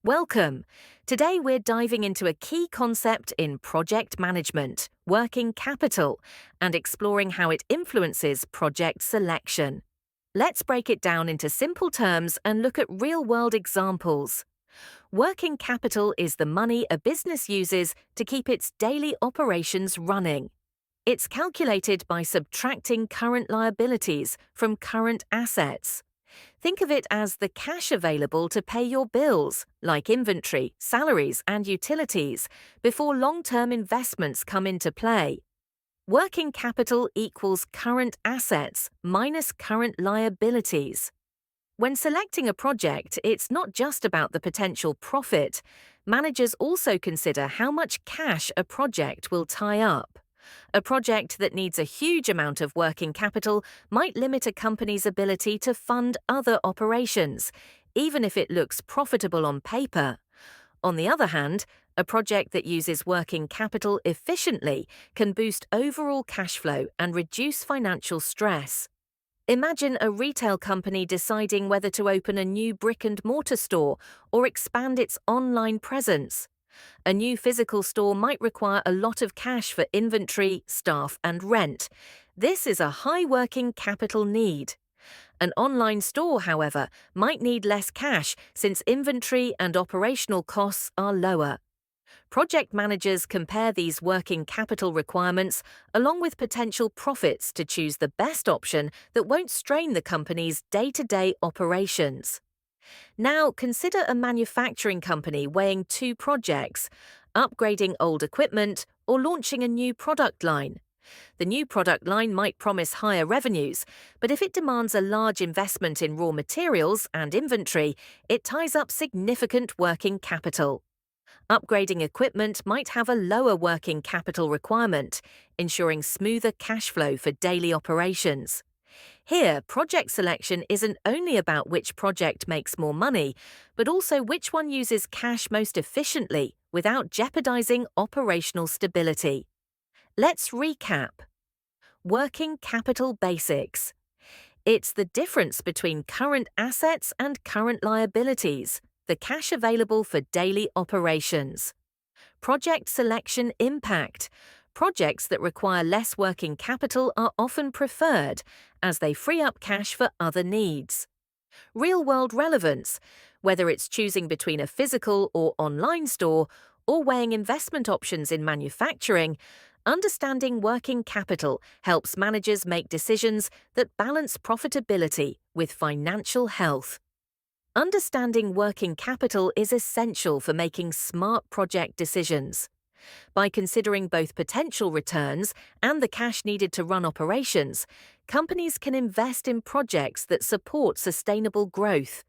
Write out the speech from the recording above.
Welcome. Today we're diving into a key concept in project management, working capital, and exploring how it influences project selection. Let's break it down into simple terms and look at real-world examples. Working capital is the money a business uses to keep its daily operations running. It's calculated by subtracting current liabilities from current assets. Think of it as the cash available to pay your bills, like inventory, salaries, and utilities, before long-term investments come into play. Working capital equals current assets minus current liabilities. When selecting a project, it's not just about the potential profit. Managers also consider how much cash a project will tie up. A project that needs a huge amount of working capital might limit a company's ability to fund other operations, even if it looks profitable on paper. On the other hand, a project that uses working capital efficiently can boost overall cash flow and reduce financial stress. Imagine a retail company deciding whether to open a new brick-and-mortar store or expand its online presence. A new physical store might require a lot of cash for inventory, staff, and rent. This is a high working capital need. An online store, however, might need less cash since inventory and operational costs are lower. Project managers compare these working capital requirements along with potential profits to choose the best option that won't strain the company's day-to-day operations. Now, consider a manufacturing company weighing two projects: upgrading old equipment or launching a new product line. The new product line might promise higher revenues, but if it demands a large investment in raw materials and inventory, it ties up significant working capital. Upgrading equipment might have a lower working capital requirement, ensuring smoother cash flow for daily operations. Here, project selection isn't only about which project makes more money, but also which one uses cash most efficiently without jeopardizing operational stability. Let's recap. Working capital basics. It's the difference between current assets and current liabilities, the cash available for daily operations. Project selection impact. Projects that require less working capital are often preferred, as they free up cash for other needs. Real-world relevance. Whether it's choosing between a physical or online store, or weighing investment options in manufacturing, understanding working capital helps managers make decisions that balance profitability with financial health. Understanding working capital is essential for making smart project decisions. By considering both potential returns and the cash needed to run operations, companies can invest in projects that support sustainable growth.